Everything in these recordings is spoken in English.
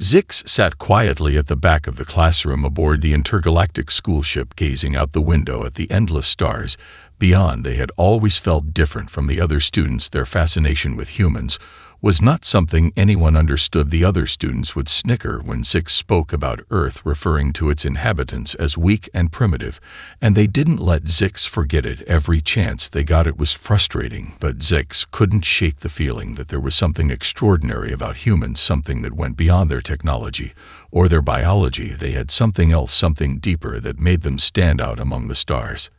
Zix sat quietly at the back of the classroom aboard the intergalactic school ship, gazing out the window at the endless stars. Beyond, they had always felt different from the other students. Their fascination with humans was not something anyone understood. The other students would snicker when Zix spoke about Earth, referring to its inhabitants as weak and primitive, and they didn't let Zix forget it. Every chance they got, it was frustrating, but Zix couldn't shake the feeling that there was something extraordinary about humans, something that went beyond their technology or their biology. They had something else, something deeper that made them stand out among the stars.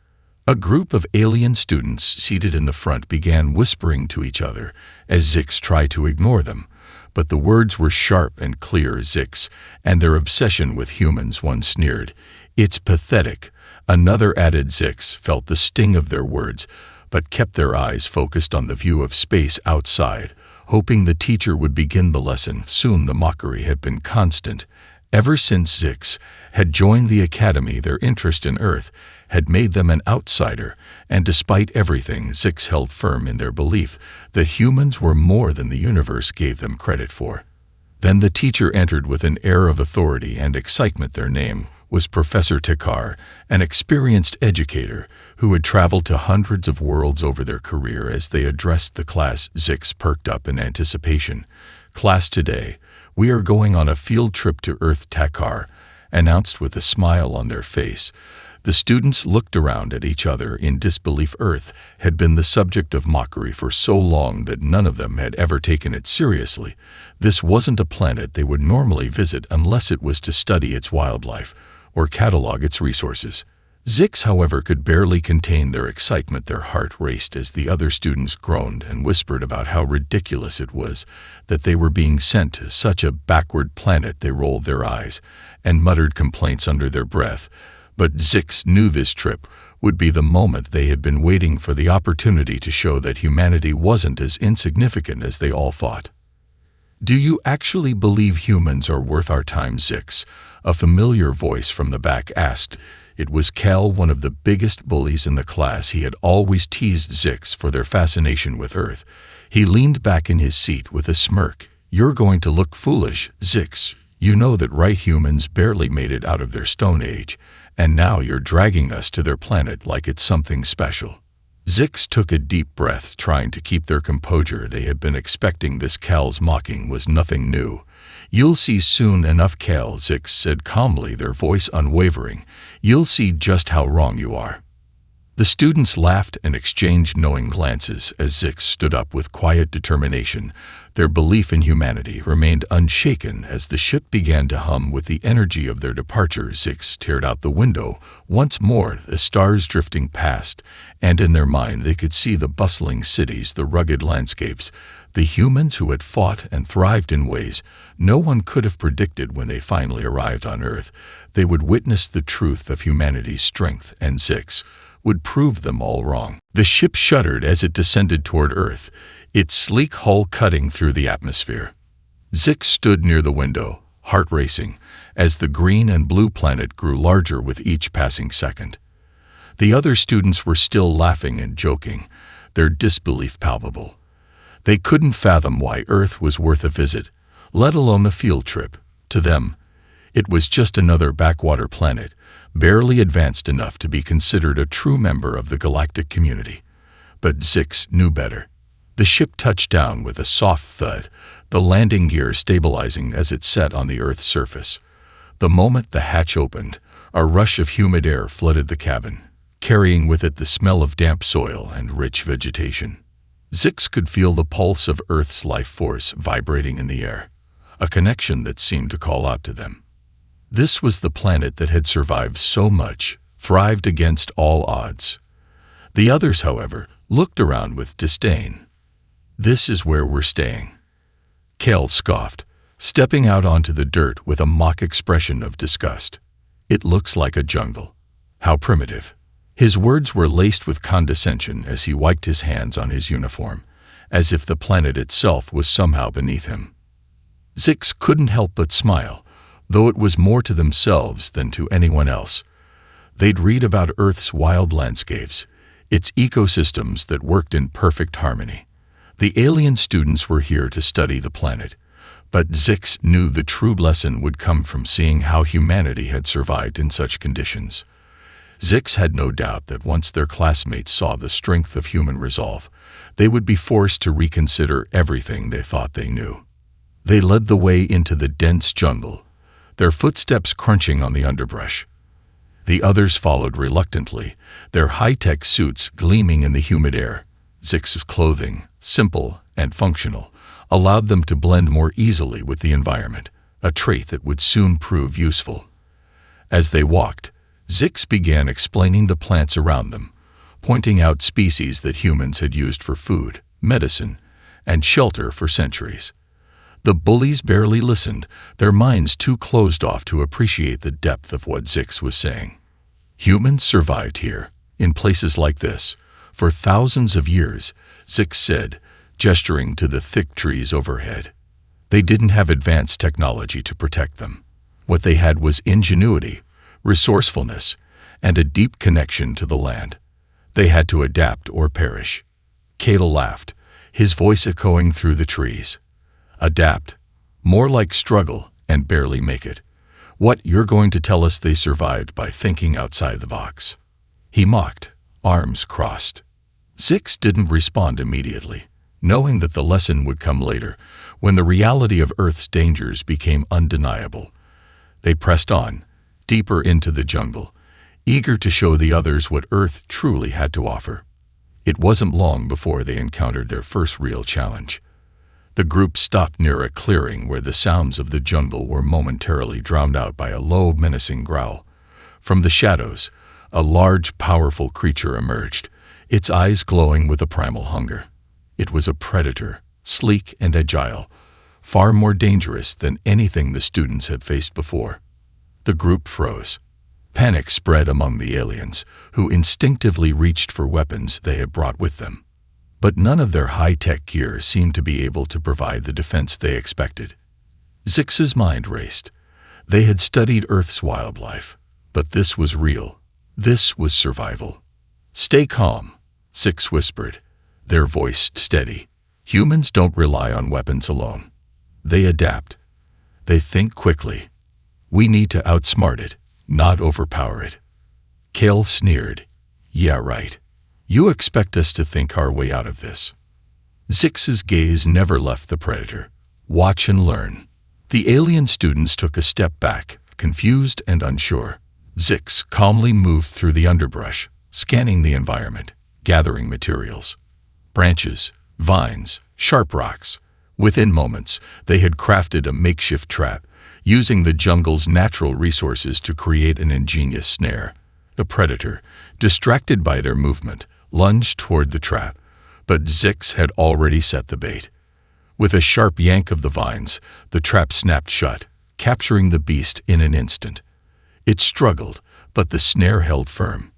A group of alien students seated in the front began whispering to each other as Zix tried to ignore them, but the words were sharp and clear. Zix and their obsession with humans, one sneered. "It's pathetic." Another added. Zix felt the sting of their words, but kept their eyes focused on the view of space outside, hoping the teacher would begin the lesson. Soon the mockery had been constant. Ever since Zix had joined the academy, their interest in Earth had made them an outsider, and despite everything, Zix held firm in their belief that humans were more than the universe gave them credit for. Then the teacher entered with an air of authority and excitement. Their name was Professor Tekar, an experienced educator who had traveled to hundreds of worlds over their career. As they addressed the class, Zix perked up in anticipation. "Class, today we are going on a field trip to Earth," Tekar announced with a smile on their face. The students looked around at each other in disbelief. Earth had been the subject of mockery for so long that none of them had ever taken it seriously. This wasn't a planet they would normally visit unless it was to study its wildlife or catalog its resources. Zix, however, could barely contain their excitement. Their heart raced as the other students groaned and whispered about how ridiculous it was that they were being sent to such a backward planet. They rolled their eyes and muttered complaints under their breath. But Zix knew this trip would be the moment they had been waiting for, the opportunity to show that humanity wasn't as insignificant as they all thought. "Do you actually believe humans are worth our time, Zix?" a familiar voice from the back asked. It was Cal, one of the biggest bullies in the class. He had always teased Zix for their fascination with Earth. He leaned back in his seat with a smirk. "You're going to look foolish, Zix. You know that, right? Humans barely made it out of their Stone Age, and now you're dragging us to their planet like it's something special." Zix took a deep breath, trying to keep their composure. They had been expecting this. Cal's mocking was nothing new. "You'll see soon enough, Cal," Zix said calmly, their voice unwavering. "You'll see just how wrong you are." The students laughed and exchanged knowing glances as Zix stood up with quiet determination. Their belief in humanity remained unshaken as the ship began to hum with the energy of their departure. Zix stared out the window once more, the stars drifting past, and in their mind they could see the bustling cities, the rugged landscapes, the humans who had fought and thrived in ways no one could have predicted. When they finally arrived on Earth, they would witness the truth of humanity's strength, and Zix would prove them all wrong. The ship shuddered as it descended toward Earth, its sleek hull cutting through the atmosphere. Zix stood near the window, heart racing, as the green and blue planet grew larger with each passing second. The other students were still laughing and joking, their disbelief palpable. They couldn't fathom why Earth was worth a visit, let alone a field trip. To them, it was just another backwater planet, barely advanced enough to be considered a true member of the galactic community. But Zix knew better. The ship touched down with a soft thud, the landing gear stabilizing as it set on the Earth's surface. The moment the hatch opened, a rush of humid air flooded the cabin, carrying with it the smell of damp soil and rich vegetation. Zix could feel the pulse of Earth's life force vibrating in the air, a connection that seemed to call out to them. This was the planet that had survived so much, thrived against all odds. The others, however, looked around with disdain. "This is where we're staying," Cal scoffed, stepping out onto the dirt with a mock expression of disgust. "It looks like a jungle. How primitive." His words were laced with condescension as he wiped his hands on his uniform, as if the planet itself was somehow beneath him. Zix couldn't help but smile, though it was more to themselves than to anyone else. They'd read about Earth's wild landscapes, its ecosystems that worked in perfect harmony. The alien students were here to study the planet, But Zix knew the true lesson would come from seeing how humanity had survived in such conditions. Zix had no doubt that once their classmates saw the strength of human resolve, they would be forced to reconsider everything they thought they knew. They led the way into the dense jungle, their footsteps crunching on the underbrush. The others followed reluctantly, their high-tech suits gleaming in the humid air. Zix's clothing, simple and functional, allowed them to blend more easily with the environment, a trait that would soon prove useful. As they walked, Zix began explaining the plants around them, pointing out species that humans had used for food, medicine, and shelter for centuries. The bullies barely listened, their minds too closed off to appreciate the depth of what Zix was saying. Humans survived here, in places like this, for thousands of years, Zix said, gesturing to the thick trees overhead. They didn't have advanced technology to protect them. What they had was ingenuity, resourcefulness, and a deep connection to the land. They had to adapt or perish. Cato laughed, his voice echoing through the trees. Adapt. More like struggle and barely make it. What, you're going to tell us they survived by thinking outside the box? He mocked, arms crossed. Zix didn't respond immediately, knowing that the lesson would come later, when the reality of Earth's dangers became undeniable. They pressed on, deeper into the jungle, eager to show the others what Earth truly had to offer. It wasn't long before they encountered their first real challenge. The group stopped near a clearing where the sounds of the jungle were momentarily drowned out by a low, menacing growl. From the shadows, a large, powerful creature emerged, its eyes glowing with a primal hunger. It was a predator, sleek and agile, far more dangerous than anything the students had faced before. The group froze. Panic spread among the aliens, who instinctively reached for weapons they had brought with them. But none of their high-tech gear seemed to be able to provide the defense they expected. Zix's mind raced. They had studied Earth's wildlife, but this was real. This was survival. "Stay calm," Zix whispered, their voice steady. "Humans don't rely on weapons alone. They adapt. They think quickly. We need to outsmart it, not overpower it." Kale sneered. "Yeah, right. You expect us to think our way out of this." Zix's gaze never left the predator. Watch and learn. The alien students took a step back, confused and unsure. Zix calmly moved through the underbrush, scanning the environment, gathering materials. Branches, vines, sharp rocks. Within moments, they had crafted a makeshift trap, using the jungle's natural resources to create an ingenious snare. The predator, distracted by their movement, lunged toward the trap, but Zix had already set the bait. With a sharp yank of the vines, the trap snapped shut, capturing the beast in an instant. It struggled, but the snare held firm.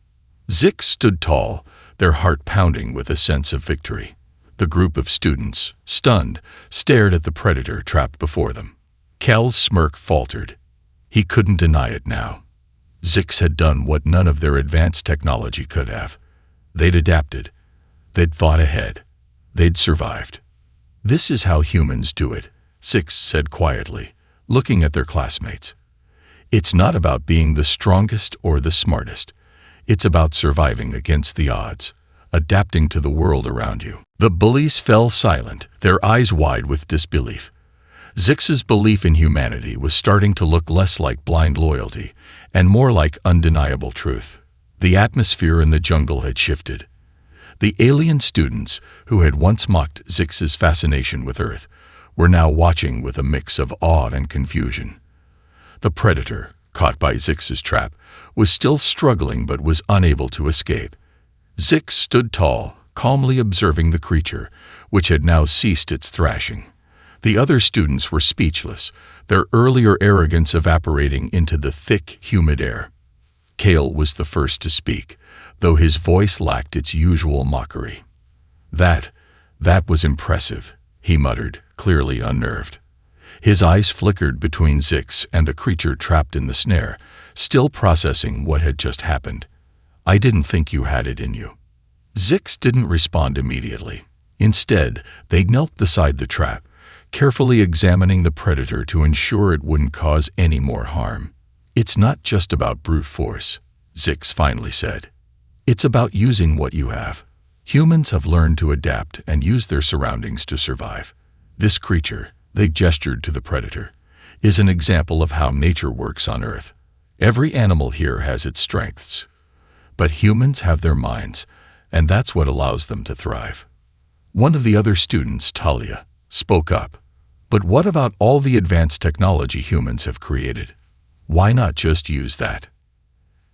Zix stood tall, their heart pounding with a sense of victory. The group of students, stunned, stared at the predator trapped before them. Cal's smirk faltered. He couldn't deny it now. Zix had done what none of their advanced technology could have. They'd adapted. They'd thought ahead. They'd survived. "This is how humans do it," Zix said quietly, looking at their classmates. "It's not about being the strongest or the smartest. It's about surviving against the odds, adapting to the world around you." The bullies fell silent, their eyes wide with disbelief. Zix's belief in humanity was starting to look less like blind loyalty and more like undeniable truth. The atmosphere in the jungle had shifted. The alien students, who had once mocked Zix's fascination with Earth, were now watching with a mix of awe and confusion. The predator, caught by Zix's trap, was still struggling but was unable to escape. Zix stood tall, calmly observing the creature, which had now ceased its thrashing. The other students were speechless, their earlier arrogance evaporating into the thick, humid air. Kale was the first to speak, though his voice lacked its usual mockery. That was impressive," he muttered, clearly unnerved. His eyes flickered between Zix and the creature trapped in the snare, still processing what had just happened. "I didn't think you had it in you." Zix didn't respond immediately. Instead, they knelt beside the trap, carefully examining the predator to ensure it wouldn't cause any more harm. "It's not just about brute force," Zix finally said. "It's about using what you have. Humans have learned to adapt and use their surroundings to survive. This creature," they gestured to the predator, "is an example of how nature works on Earth. Every animal here has its strengths, but humans have their minds, and that's what allows them to thrive." One of the other students, Talia, spoke up. "But what about all the advanced technology humans have created? Why not just use that?"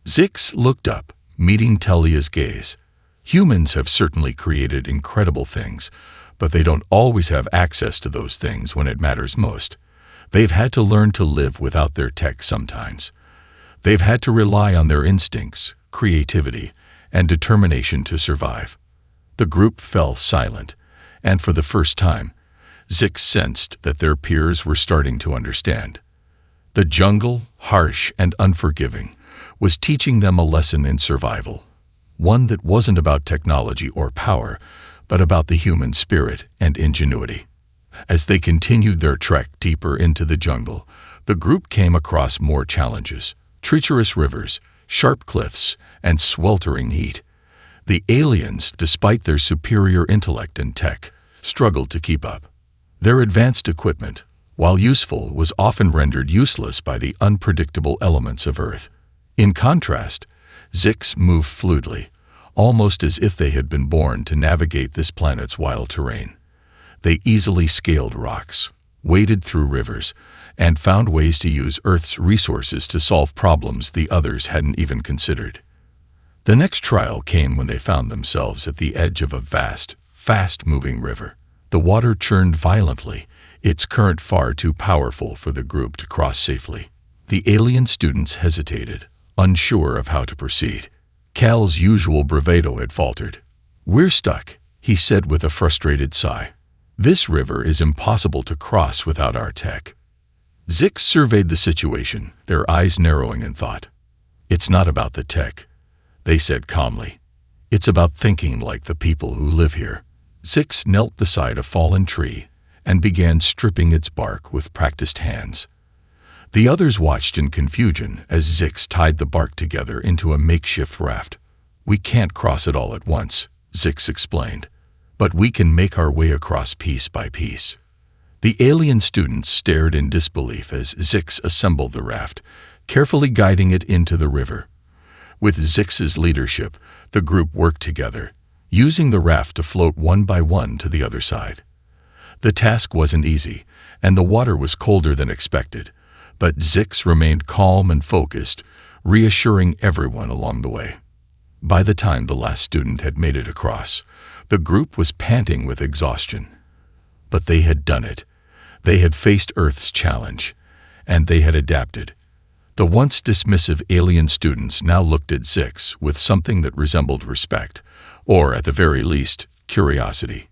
Zix looked up, meeting Talia's gaze. "Humans have certainly created incredible things, but they don't always have access to those things when it matters most. They've had to learn to live without their tech sometimes. They've had to rely on their instincts, creativity, and determination to survive." The group fell silent, and for the first time, Zix sensed that their peers were starting to understand. The jungle, harsh and unforgiving, was teaching them a lesson in survival, one that wasn't about technology or power, but about the human spirit and ingenuity. As they continued their trek deeper into the jungle, the group came across more challenges: treacherous rivers, sharp cliffs, and sweltering heat. The aliens, despite their superior intellect and tech, struggled to keep up. Their advanced equipment, while useful, was often rendered useless by the unpredictable elements of Earth. In contrast, Zix moved fluidly, almost as if they had been born to navigate this planet's wild terrain. They easily scaled rocks, waded through rivers, and found ways to use Earth's resources to solve problems the others hadn't even considered. The next trial came when they found themselves at the edge of a vast, fast-moving river. The water churned violently, its current far too powerful for the group to cross safely. The alien students hesitated, unsure of how to proceed. Cal's usual bravado had faltered. "We're stuck," he said with a frustrated sigh. "This river is impossible to cross without our tech." Zix surveyed the situation, their eyes narrowing in thought. "It's not about the tech," they said calmly. "It's about thinking like the people who live here." Zix knelt beside a fallen tree and began stripping its bark with practiced hands. The others watched in confusion as Zix tied the bark together into a makeshift raft. "We can't cross it all at once," Zix explained, "but we can make our way across piece by piece." The alien students stared in disbelief as Zix assembled the raft, carefully guiding it into the river. With Zix's leadership, the group worked together, using the raft to float one by one to the other side. The task wasn't easy, and the water was colder than expected, but Zix remained calm and focused, reassuring everyone along the way. By the time the last student had made it across, the group was panting with exhaustion. But they had done it. They had faced Earth's challenge, and they had adapted. The once dismissive alien students now looked at Zix with something that resembled respect, or at the very least, curiosity.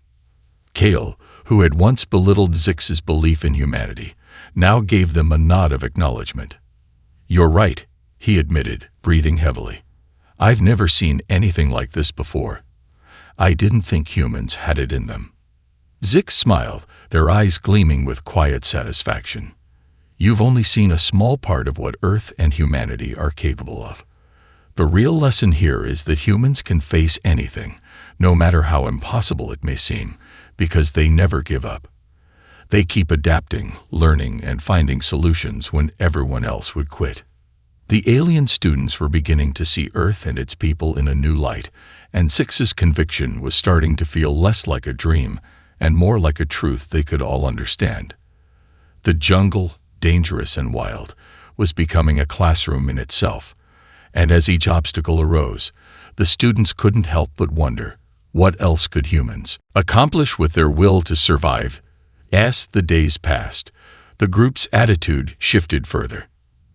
Cal, who had once belittled Zix's belief in humanity, now gave them a nod of acknowledgement. "You're right," he admitted, breathing heavily. "I've never seen anything like this before. I didn't think humans had it in them." Zix smiled, their eyes gleaming with quiet satisfaction. "You've only seen a small part of what Earth and humanity are capable of. The real lesson here is that humans can face anything, no matter how impossible it may seem, because they never give up. They keep adapting, learning, and finding solutions when everyone else would quit." The alien students were beginning to see Earth and its people in a new light, and Zix's conviction was starting to feel less like a dream and more like a truth they could all understand. The jungle, dangerous and wild, was becoming a classroom in itself, and as each obstacle arose, the students couldn't help but wonder, what else could humans accomplish with their will to survive? As the days passed, the group's attitude shifted further.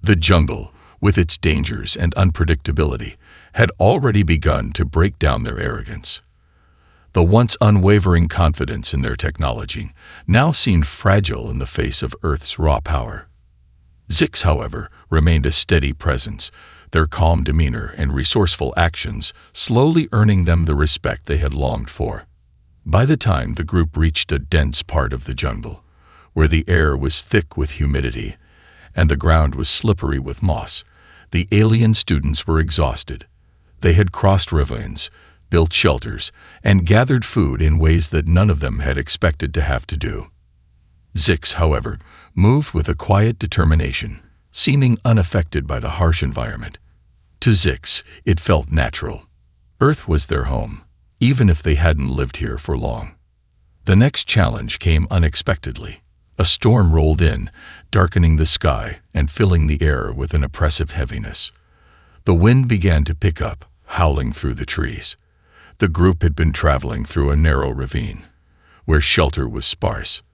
The jungle, with its dangers and unpredictability, had already begun to break down their arrogance. The once unwavering confidence in their technology now seemed fragile in the face of Earth's raw power. Zix, however, remained a steady presence, their calm demeanor and resourceful actions slowly earning them the respect they had longed for. By the time the group reached a dense part of the jungle, where the air was thick with humidity and the ground was slippery with moss. The alien students were exhausted. They had crossed ravines, built shelters, and gathered food in ways that none of them had expected to have to do. Zix, however, moved with a quiet determination, seeming unaffected by the harsh environment. To Zix, it felt natural. Earth was their home, even if they hadn't lived here for long. The next challenge came unexpectedly. A storm rolled in, darkening the sky and filling the air with an oppressive heaviness. The wind began to pick up, howling through the trees. The group had been traveling through a narrow ravine, where shelter was sparse.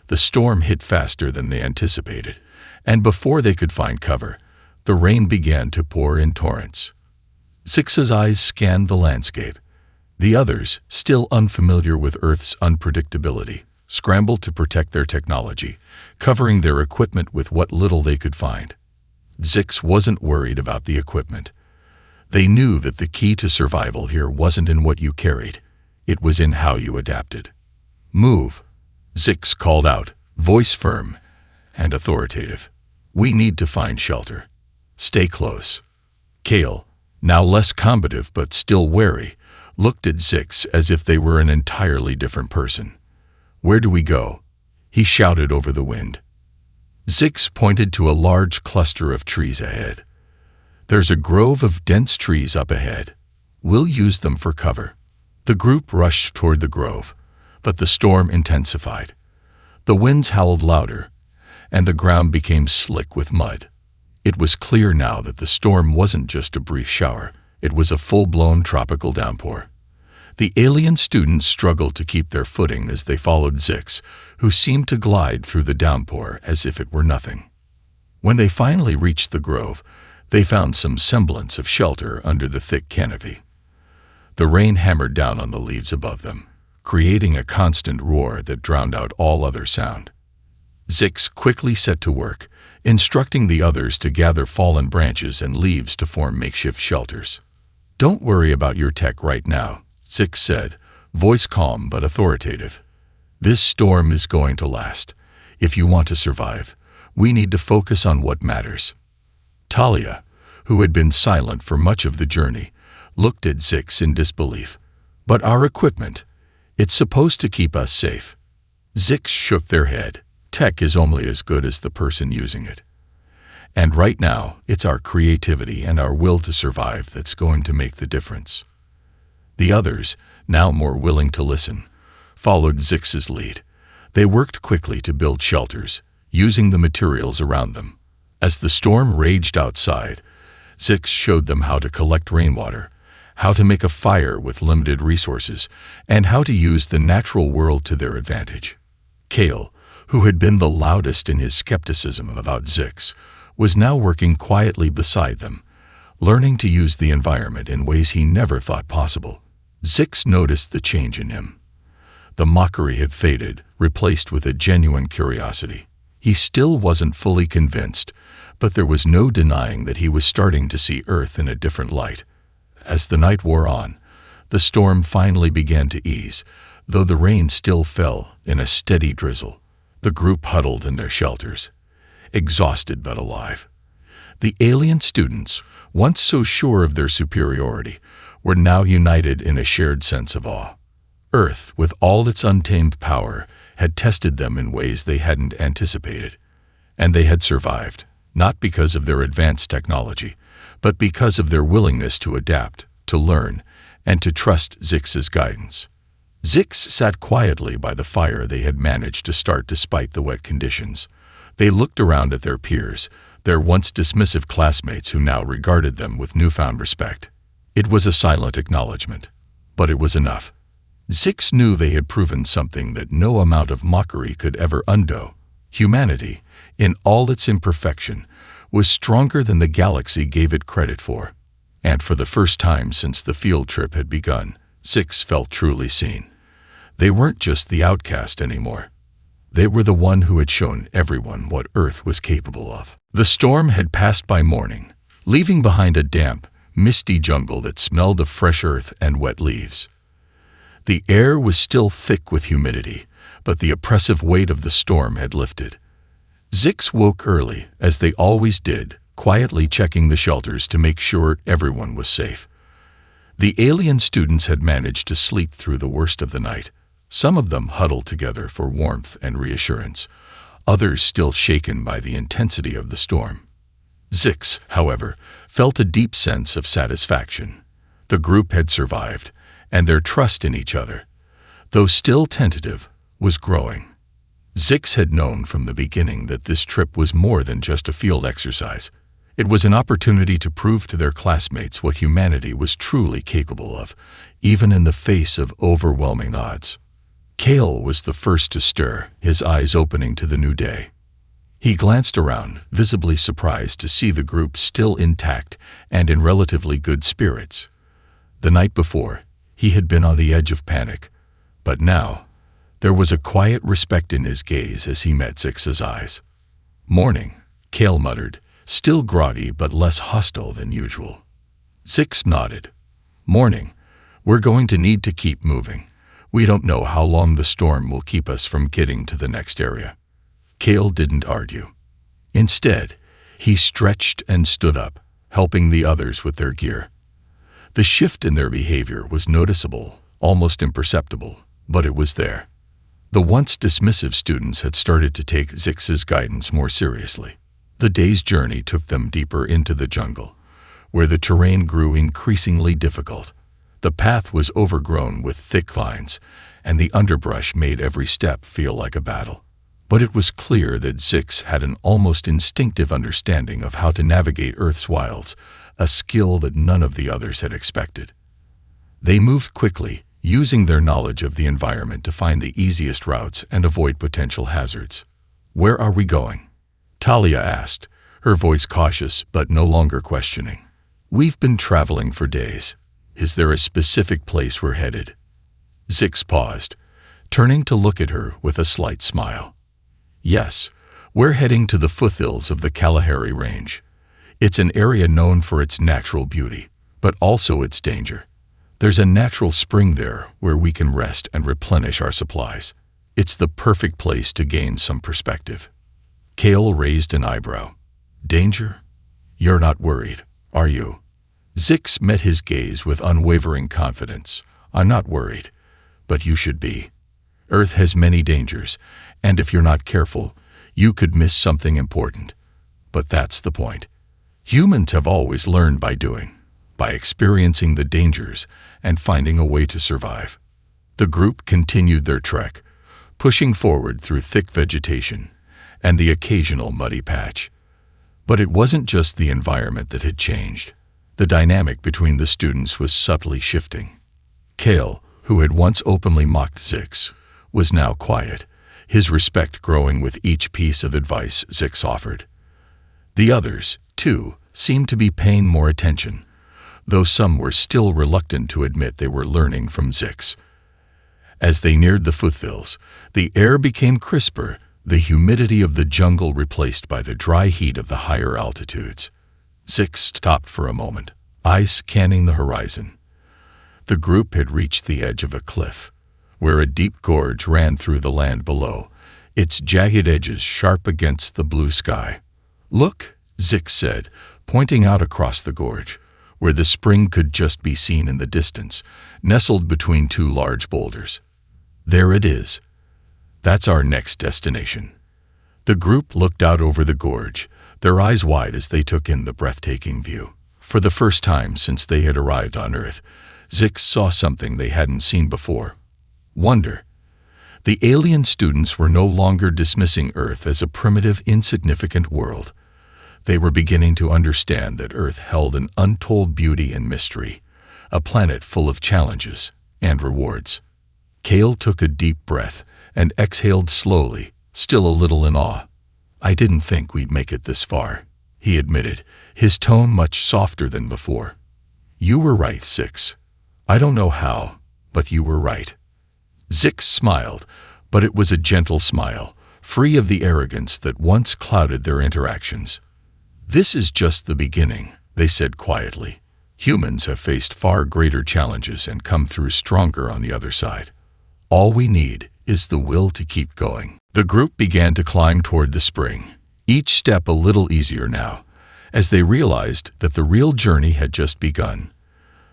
The storm hit faster than they anticipated, and before they could find cover, the rain began to pour in torrents. Zix's eyes scanned the landscape. The others, still unfamiliar with Earth's unpredictability, scrambled to protect their technology, covering their equipment with what little they could find. Zix wasn't worried about the equipment. They knew that the key to survival here wasn't in what you carried. It was in how you adapted. "Move," Zix called out, voice firm and authoritative. "We need to find shelter. Stay close." Kale, now less combative but still wary, looked at Zix as if they were an entirely different person. "Where do we go?" he shouted over the wind. Zix pointed to a large cluster of trees ahead. "There's a grove of dense trees up ahead. We'll use them for cover." The group rushed toward the grove, but the storm intensified. The winds howled louder, and the ground became slick with mud. It was clear now that the storm wasn't just a brief shower, it was a full-blown tropical downpour. The alien students struggled to keep their footing as they followed Zix, who seemed to glide through the downpour as if it were nothing. When they finally reached the grove, they found some semblance of shelter under the thick canopy. The rain hammered down on the leaves above them, creating a constant roar that drowned out all other sound. Zix quickly set to work, instructing the others to gather fallen branches and leaves to form makeshift shelters. "Don't worry about your tech right now," Zix said, voice calm but authoritative. "This storm is going to last. If you want to survive, we need to focus on what matters." Talia, who had been silent for much of the journey, looked at Zix in disbelief. "But our equipment, it's supposed to keep us safe." Zix shook their head. "Tech is only as good as the person using it. And right now, it's our creativity and our will to survive that's going to make the difference." The others, now more willing to listen, followed Zix's lead. They worked quickly to build shelters, using the materials around them. As the storm raged outside, Zix showed them how to collect rainwater, how to make a fire with limited resources, and how to use the natural world to their advantage. Kale, who had been the loudest in his skepticism about Zix, was now working quietly beside them, learning to use the environment in ways he never thought possible. Zix noticed the change in him. The mockery had faded, replaced with a genuine curiosity. He still wasn't fully convinced, but there was no denying that he was starting to see Earth in a different light. As the night wore on, the storm finally began to ease, though the rain still fell in a steady drizzle. The group huddled in their shelters, exhausted but alive. The alien students, once so sure of their superiority, were now united in a shared sense of awe. Earth, with all its untamed power, had tested them in ways they hadn't anticipated, and they had survived, not because of their advanced technology, but because of their willingness to adapt, to learn, and to trust Zix's guidance. Zix sat quietly by the fire they had managed to start despite the wet conditions. They looked around at their peers, their once dismissive classmates who now regarded them with newfound respect. It was a silent acknowledgement, but it was enough. Zix knew they had proven something that no amount of mockery could ever undo. Humanity, in all its imperfection, was stronger than the galaxy gave it credit for. And for the first time since the field trip had begun, Zix felt truly seen. They weren't just the outcast anymore. They were the one who had shown everyone what Earth was capable of. The storm had passed by morning, leaving behind a damp, misty jungle that smelled of fresh earth and wet leaves. The air was still thick with humidity, but the oppressive weight of the storm had lifted. Zix woke early, as they always did, quietly checking the shelters to make sure everyone was safe. The alien students had managed to sleep through the worst of the night, some of them huddled together for warmth and reassurance, others still shaken by the intensity of the storm. Zix, however, felt a deep sense of satisfaction. The group had survived, and their trust in each other, though still tentative, was growing. Zix had known from the beginning that this trip was more than just a field exercise. It was an opportunity to prove to their classmates what humanity was truly capable of, even in the face of overwhelming odds. Kale was the first to stir, his eyes opening to the new day. He glanced around, visibly surprised to see the group still intact and in relatively good spirits. The night before, he had been on the edge of panic, but now, there was a quiet respect in his gaze as he met Zix's eyes. "Morning," Kale muttered, still groggy but less hostile than usual. Zix nodded. "Morning. We're going to need to keep moving. We don't know how long the storm will keep us from getting to the next area." Kale didn't argue. Instead, he stretched and stood up, helping the others with their gear. The shift in their behavior was noticeable, almost imperceptible, but it was there. The once dismissive students had started to take Zix's guidance more seriously. The day's journey took them deeper into the jungle, where the terrain grew increasingly difficult. The path was overgrown with thick vines, and the underbrush made every step feel like a battle. But it was clear that Zix had an almost instinctive understanding of how to navigate Earth's wilds, a skill that none of the others had expected. They moved quickly, using their knowledge of the environment to find the easiest routes and avoid potential hazards. "Where are we going?" Talia asked, her voice cautious but no longer questioning. "We've been traveling for days. Is there a specific place we're headed?" Zix paused, turning to look at her with a slight smile. "Yes, we're heading to the foothills of the Kalahari Range. It's an area known for its natural beauty, but also its danger. There's a natural spring there where we can rest and replenish our supplies. It's the perfect place to gain some perspective." Kale raised an eyebrow. "Danger? You're not worried, are you?" Zix met his gaze with unwavering confidence. "I'm not worried, but you should be. Earth has many dangers, and if you're not careful, you could miss something important. But that's the point. Humans have always learned by doing, by experiencing the dangers and finding a way to survive." The group continued their trek, pushing forward through thick vegetation and the occasional muddy patch. But it wasn't just the environment that had changed. The dynamic between the students was subtly shifting. Kale, who had once openly mocked Zix, was now quiet, his respect growing with each piece of advice Zix offered. The others, too, seemed to be paying more attention, though some were still reluctant to admit they were learning from Zix. As they neared the foothills, the air became crisper, the humidity of the jungle replaced by the dry heat of the higher altitudes. Zix stopped for a moment, eyes scanning the horizon. The group had reached the edge of a cliff, where a deep gorge ran through the land below, its jagged edges sharp against the blue sky. "Look," Zix said, pointing out across the gorge, where the spring could just be seen in the distance, nestled between two large boulders. "There it is. That's our next destination." The group looked out over the gorge, their eyes wide as they took in the breathtaking view. For the first time since they had arrived on Earth, Zix saw something they hadn't seen before. Wonder. The alien students were no longer dismissing Earth as a primitive, insignificant world. They were beginning to understand that Earth held an untold beauty and mystery, a planet full of challenges and rewards. Kale took a deep breath and exhaled slowly, still a little in awe. "I didn't think we'd make it this far," he admitted, his tone much softer than before. "You were right, Zix. I don't know how, but you were right." Zix smiled, but it was a gentle smile, free of the arrogance that once clouded their interactions. "This is just the beginning," they said quietly. "Humans have faced far greater challenges and come through stronger on the other side. All we need is the will to keep going. The group began to climb toward the spring, each step a little easier now, as they realized that the real journey had just begun.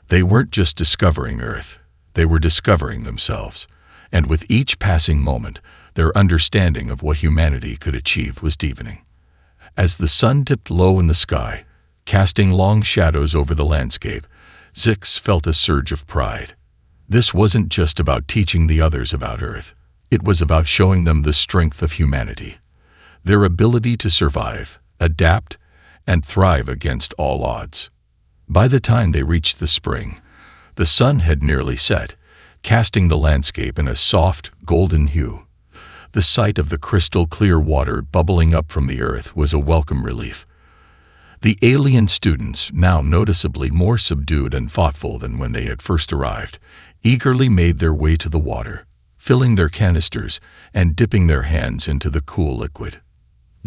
They weren't just discovering Earth, they were discovering themselves, and with each passing moment, their understanding of what humanity could achieve was deepening. As the sun dipped low in the sky, casting long shadows over the landscape, Zix felt a surge of pride. This wasn't just about teaching the others about Earth. It was about showing them the strength of humanity, their ability to survive, adapt, and thrive against all odds. By the time they reached the spring, the sun had nearly set, casting the landscape in a soft, golden hue. The sight of the crystal-clear water bubbling up from the earth was a welcome relief. The alien students, now noticeably more subdued and thoughtful than when they had first arrived, eagerly made their way to the water, filling their canisters and dipping their hands into the cool liquid.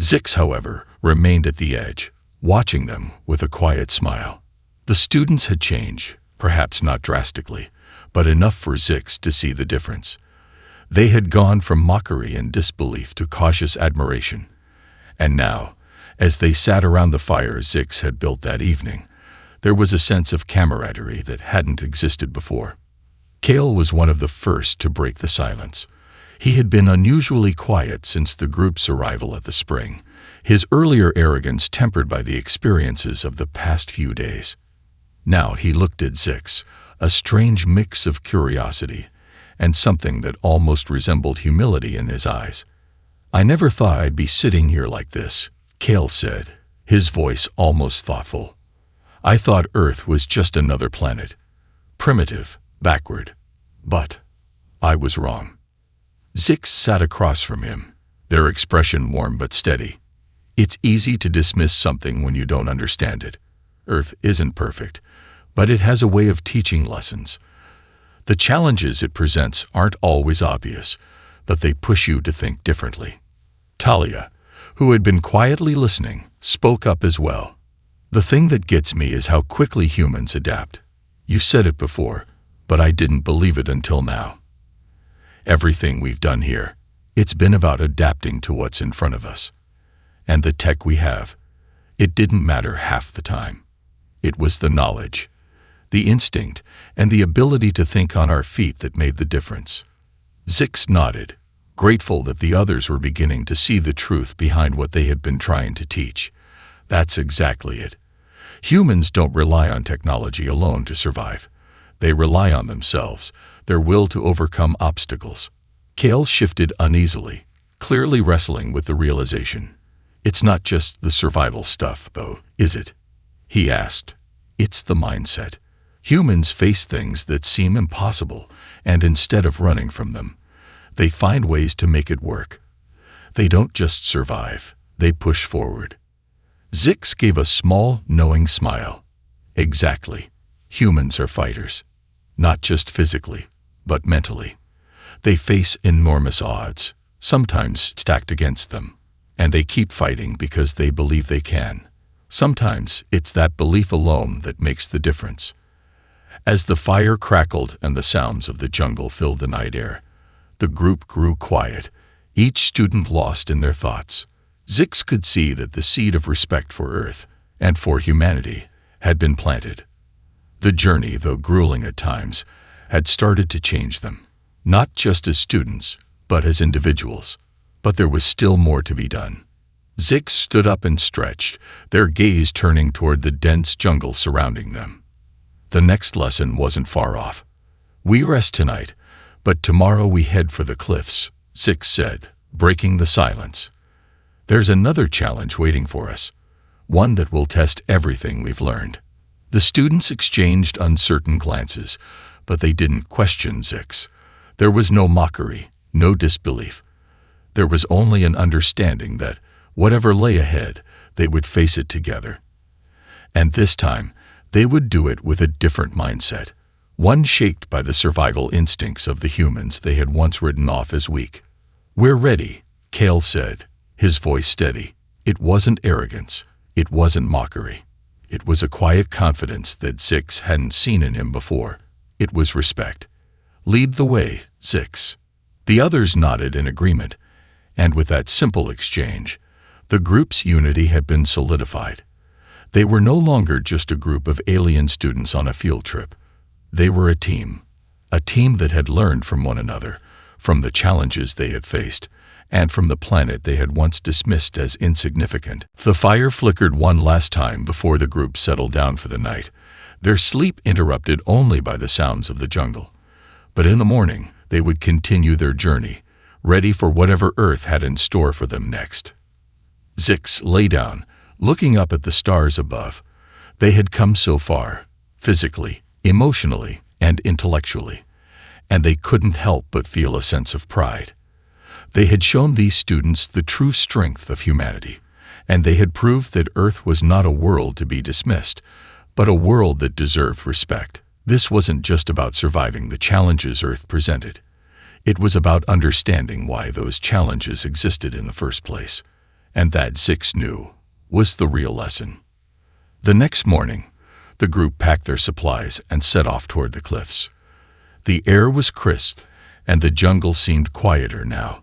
Zix, however, remained at the edge, watching them with a quiet smile. The students had changed, perhaps not drastically, but enough for Zix to see the difference. They had gone from mockery and disbelief to cautious admiration. And now, as they sat around the fire Zix had built that evening, there was a sense of camaraderie that hadn't existed before. Kale was one of the first to break the silence. He had been unusually quiet since the group's arrival at the spring, his earlier arrogance tempered by the experiences of the past few days. Now he looked at Zix, a strange mix of curiosity and something that almost resembled humility in his eyes. "I never thought I'd be sitting here like this," Kale said, his voice almost thoughtful. "I thought Earth was just another planet. Primitive, backward. But I was wrong." Zix sat across from him, their expression warm but steady. "It's easy to dismiss something when you don't understand it. Earth isn't perfect, but it has a way of teaching lessons. The challenges it presents aren't always obvious, but they push you to think differently." Talia, who had been quietly listening, spoke up as well. "The thing that gets me is how quickly humans adapt. You said it before, but I didn't believe it until now. Everything we've done here, it's been about adapting to what's in front of us. And the tech we have, it didn't matter half the time. It was the knowledge, the instinct, and the ability to think on our feet that made the difference." Zix nodded, grateful that the others were beginning to see the truth behind what they had been trying to teach. That's exactly it. Humans don't rely on technology alone to survive. They rely on themselves, their will to overcome obstacles. Kale shifted uneasily, clearly wrestling with the realization. "It's not just the survival stuff, though, is it?" he asked. "It's the mindset. Humans face things that seem impossible, and instead of running from them, they find ways to make it work. They don't just survive, they push forward." Zix gave a small, knowing smile. "Exactly. Humans are fighters. Not just physically, but mentally. They face enormous odds, sometimes stacked against them, and they keep fighting because they believe they can. Sometimes it's that belief alone that makes the difference." As the fire crackled and the sounds of the jungle filled the night air, the group grew quiet, each student lost in their thoughts. Zix could see that the seed of respect for Earth and for humanity had been planted. The journey, though grueling at times, had started to change them, not just as students, but as individuals. But there was still more to be done. Zix stood up and stretched, their gaze turning toward the dense jungle surrounding them. The next lesson wasn't far off. "We rest tonight, but tomorrow we head for the cliffs," Zix said, breaking the silence. "There's another challenge waiting for us, one that will test everything we've learned." The students exchanged uncertain glances, but they didn't question Zix. There was no mockery, no disbelief. There was only an understanding that, whatever lay ahead, they would face it together. And this time, they would do it with a different mindset, one shaped by the survival instincts of the humans they had once written off as weak. "We're ready," Kale said, his voice steady. It wasn't arrogance. It wasn't mockery. It was a quiet confidence that Zix hadn't seen in him before. It was respect. "Lead the way, Zix." The others nodded in agreement, and with that simple exchange, the group's unity had been solidified. They were no longer just a group of alien students on a field trip. They were a team that had learned from one another, from the challenges they had faced, and from the planet they had once dismissed as insignificant. The fire flickered one last time before the group settled down for the night, their sleep interrupted only by the sounds of the jungle. But in the morning, they would continue their journey, ready for whatever Earth had in store for them next. Zix lay down, looking up at the stars above. They had come so far, physically, emotionally, and intellectually, and they couldn't help but feel a sense of pride. They had shown these students the true strength of humanity, and they had proved that Earth was not a world to be dismissed, but a world that deserved respect. This wasn't just about surviving the challenges Earth presented. It was about understanding why those challenges existed in the first place, and that Zix knew was the real lesson. The next morning, the group packed their supplies and set off toward the cliffs. The air was crisp, and the jungle seemed quieter now,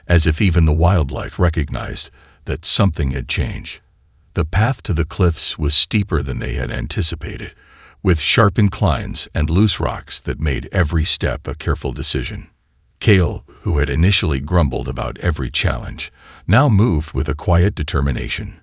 as if even the wildlife recognized that something had changed. The path to the cliffs was steeper than they had anticipated, with sharp inclines and loose rocks that made every step a careful decision. Kale, who had initially grumbled about every challenge, now moved with a quiet determination.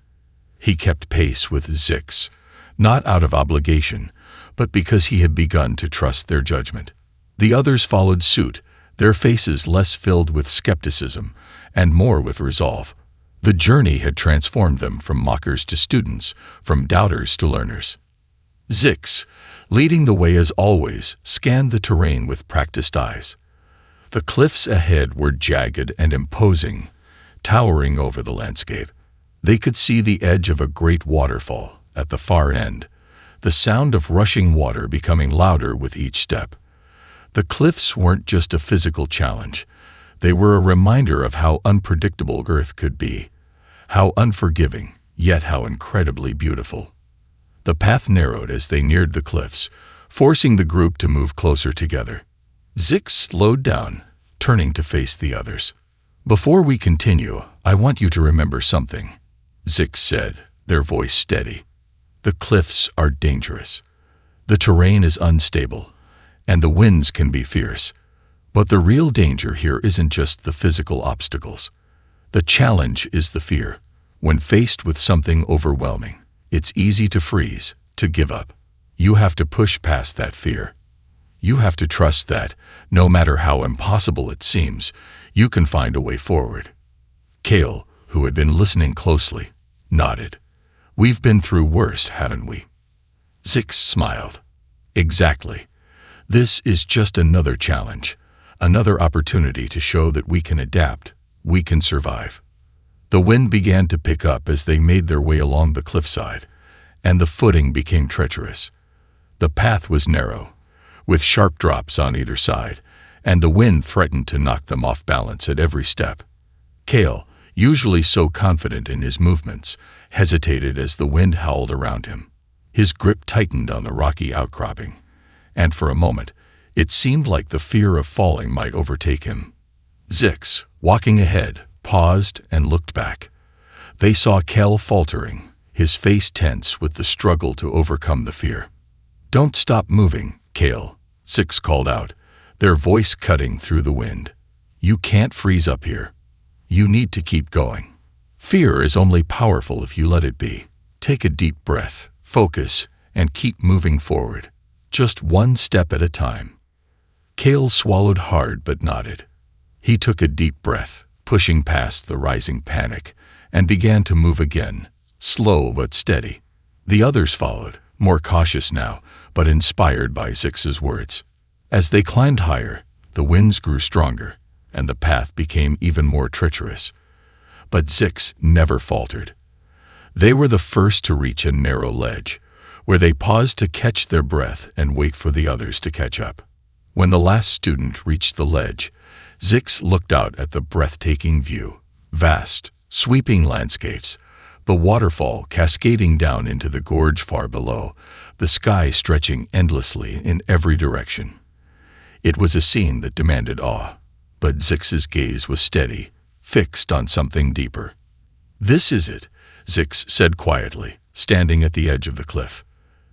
He kept pace with Zix, not out of obligation, but because he had begun to trust their judgment. The others followed suit, their faces less filled with skepticism and more with resolve. The journey had transformed them from mockers to students, from doubters to learners. Zix, leading the way as always, scanned the terrain with practiced eyes. The cliffs ahead were jagged and imposing, towering over the landscape. They could see the edge of a great waterfall at the far end, the sound of rushing water becoming louder with each step. The cliffs weren't just a physical challenge. They were a reminder of how unpredictable Earth could be, how unforgiving, yet how incredibly beautiful. The path narrowed as they neared the cliffs, forcing the group to move closer together. Zix slowed down, turning to face the others. "Before we continue, I want you to remember something," Zix said, their voice steady. "The cliffs are dangerous. The terrain is unstable, and the winds can be fierce. But the real danger here isn't just the physical obstacles. The challenge is the fear. When faced with something overwhelming, it's easy to freeze, to give up. You have to push past that fear. You have to trust that, no matter how impossible it seems, you can find a way forward." Kale, who had been listening closely, nodded. "We've been through worse, haven't we?" Zix smiled. "Exactly. This is just another challenge, another opportunity to show that we can adapt, we can survive." The wind began to pick up as they made their way along the cliffside, and the footing became treacherous. The path was narrow, with sharp drops on either side, and the wind threatened to knock them off balance at every step. Kale, usually so confident in his movements, hesitated as the wind howled around him. His grip tightened on the rocky outcropping, and for a moment, it seemed like the fear of falling might overtake him. Zix, walking ahead, paused and looked back. They saw Kel faltering, his face tense with the struggle to overcome the fear. "Don't stop moving, Kale," Zix called out, their voice cutting through the wind. "You can't freeze up here. You need to keep going. Fear is only powerful if you let it be. Take a deep breath, focus, and keep moving forward. Just one step at a time." Kale swallowed hard but nodded. He took a deep breath, pushing past the rising panic, and began to move again, slow but steady. The others followed, more cautious now, but inspired by Zix's words. As they climbed higher, the winds grew stronger, and the path became even more treacherous. But Zix never faltered. They were the first to reach a narrow ledge, where they paused to catch their breath and wait for the others to catch up. When the last student reached the ledge, Zix looked out at the breathtaking view. Vast, sweeping landscapes, the waterfall cascading down into the gorge far below, the sky stretching endlessly in every direction. It was a scene that demanded awe. But Zix's gaze was steady, fixed on something deeper. "This is it," Zix said quietly, standing at the edge of the cliff.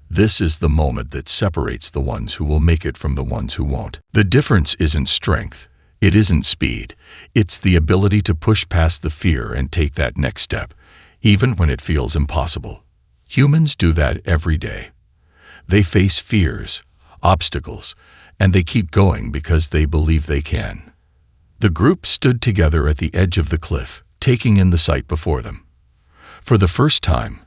"This is the moment that separates the ones who will make it from the ones who won't. The difference isn't strength. It isn't speed. It's the ability to push past the fear and take that next step, even when it feels impossible. Humans do that every day. They face fears, obstacles, and they keep going because they believe they can." The group stood together at the edge of the cliff, taking in the sight before them. For the first time,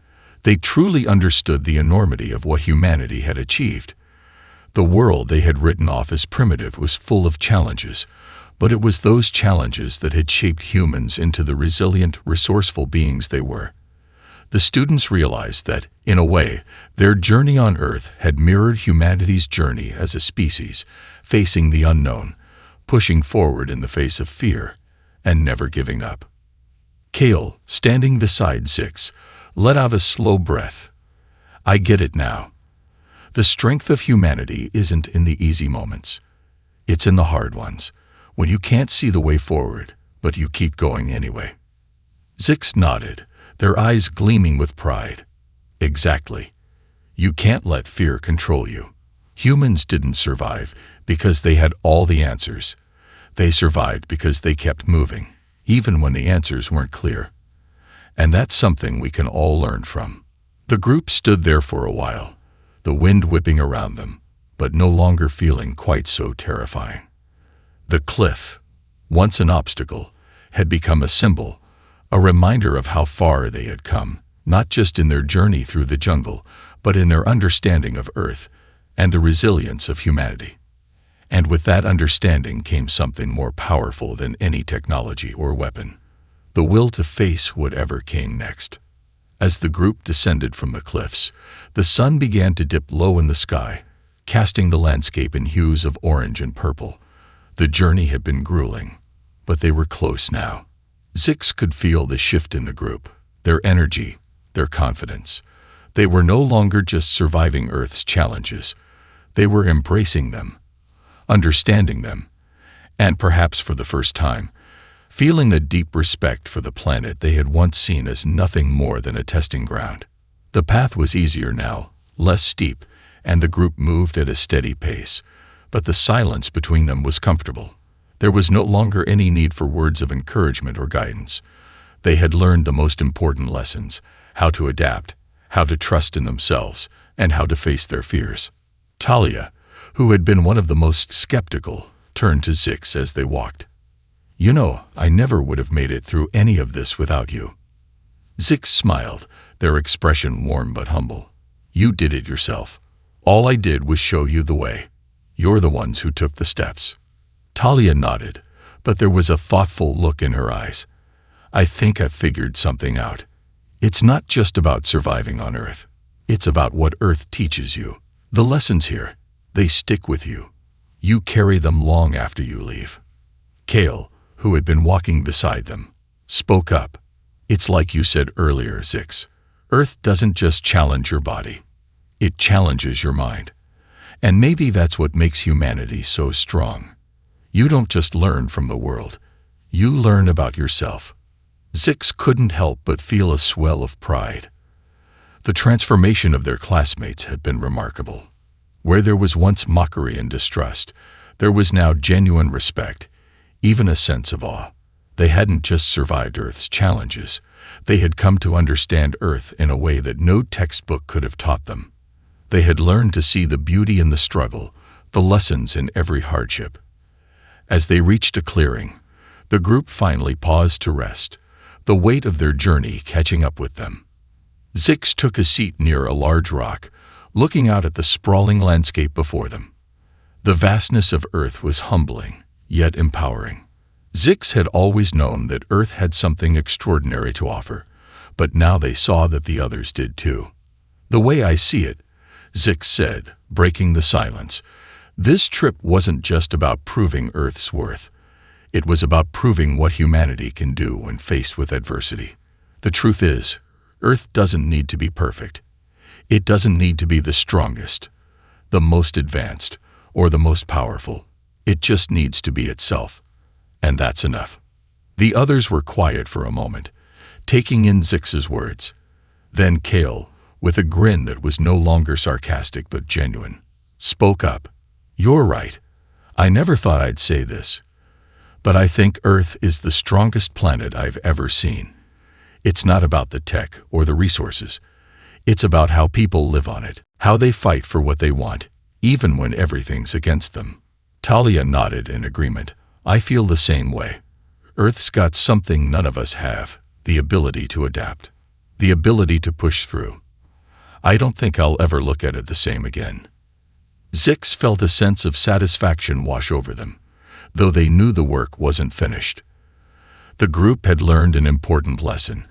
they truly understood the enormity of what humanity had achieved. The world they had written off as primitive was full of challenges, but it was those challenges that had shaped humans into the resilient, resourceful beings they were. The students realized that, in a way, their journey on Earth had mirrored humanity's journey as a species, facing the unknown, pushing forward in the face of fear, and never giving up. Kale, standing beside Zix, let out a slow breath. "I get it now. The strength of humanity isn't in the easy moments. It's in the hard ones, when you can't see the way forward, but you keep going anyway." Zix nodded, their eyes gleaming with pride. "Exactly. You can't let fear control you. Humans didn't survive because they had all the answers. They survived because they kept moving, even when the answers weren't clear. And that's something we can all learn from." The group stood there for a while, the wind whipping around them, but no longer feeling quite so terrifying. The cliff, once an obstacle, had become a symbol, a reminder of how far they had come, not just in their journey through the jungle, but in their understanding of Earth and the resilience of humanity. And with that understanding came something more powerful than any technology or weapon: the will to face whatever came next. As the group descended from the cliffs, the sun began to dip low in the sky, casting the landscape in hues of orange and purple. The journey had been grueling, but they were close now. Zix could feel the shift in the group, their energy, their confidence. They were no longer just surviving Earth's challenges. They were embracing them, understanding them, and perhaps for the first time, feeling the deep respect for the planet they had once seen as nothing more than a testing ground. The path was easier now, less steep, and the group moved at a steady pace, but the silence between them was comfortable. There was no longer any need for words of encouragement or guidance. They had learned the most important lessons: how to adapt, how to trust in themselves, and how to face their fears. Talia, who had been one of the most skeptical, turned to Zix as they walked. "You know, I never would have made it through any of this without you." Zix smiled, their expression warm but humble. "You did it yourself. All I did was show you the way. You're the ones who took the steps." Talia nodded, but there was a thoughtful look in her eyes. "I think I've figured something out. It's not just about surviving on Earth. It's about what Earth teaches you. The lessons here, they stick with you. You carry them long after you leave." Kale, who had been walking beside them, spoke up. "It's like you said earlier, Zix. Earth doesn't just challenge your body. It challenges your mind. And maybe that's what makes humanity so strong. You don't just learn from the world. You learn about yourself." Zix couldn't help but feel a swell of pride. The transformation of their classmates had been remarkable. Where there was once mockery and distrust, there was now genuine respect, even a sense of awe. They hadn't just survived Earth's challenges. They had come to understand Earth in a way that no textbook could have taught them. They had learned to see the beauty in the struggle, the lessons in every hardship. As they reached a clearing, the group finally paused to rest, the weight of their journey catching up with them. Zix took a seat near a large rock, looking out at the sprawling landscape before them. The vastness of Earth was humbling, yet empowering. Zix had always known that Earth had something extraordinary to offer, but now they saw that the others did too. "The way I see it," Zix said, breaking the silence, "this trip wasn't just about proving Earth's worth. It was about proving what humanity can do when faced with adversity. The truth is, Earth doesn't need to be perfect. It doesn't need to be the strongest, the most advanced, or the most powerful. It just needs to be itself. And that's enough. The others were quiet for a moment, taking in Zix's words. Then Kale, with a grin that was no longer sarcastic but genuine, spoke up. You're right. I never thought I'd say this, but I think Earth is the strongest planet I've ever seen. It's not about the tech or the resources. It's about how people live on it, how they fight for what they want, even when everything's against them. Talia nodded in agreement. I feel the same way. Earth's got something none of us have, the ability to adapt, the ability to push through. I don't think I'll ever look at it the same again. Zix felt a sense of satisfaction wash over them, though they knew the work wasn't finished. The group had learned an important lesson,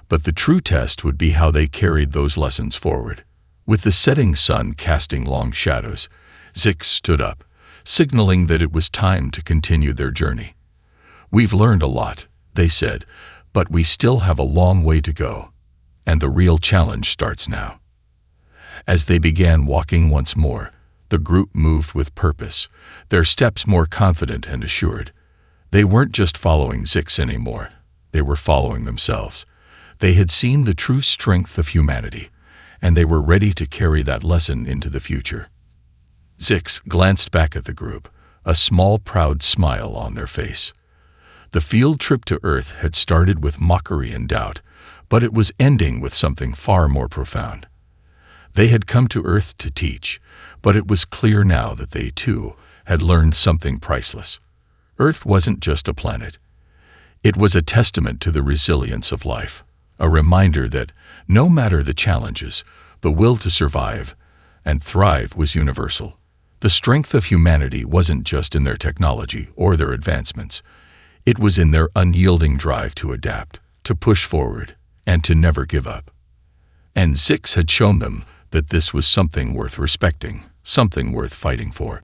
but the true test would be how they carried those lessons forward. With the setting sun casting long shadows, Zix stood up, signaling that it was time to continue their journey. We've learned a lot, they said, but we still have a long way to go, and the real challenge starts now. As they began walking once more, the group moved with purpose, their steps more confident and assured. They weren't just following Zix anymore, they were following themselves. They had seen the true strength of humanity, and they were ready to carry that lesson into the future. Zix glanced back at the group, a small, proud smile on their face. The field trip to Earth had started with mockery and doubt, but it was ending with something far more profound. They had come to Earth to teach, but it was clear now that they, too, had learned something priceless. Earth wasn't just a planet. It was a testament to the resilience of life, a reminder that, no matter the challenges, the will to survive and thrive was universal. The strength of humanity wasn't just in their technology or their advancements. It was in their unyielding drive to adapt, to push forward, and to never give up. And Zix had shown them that this was something worth respecting, something worth fighting for.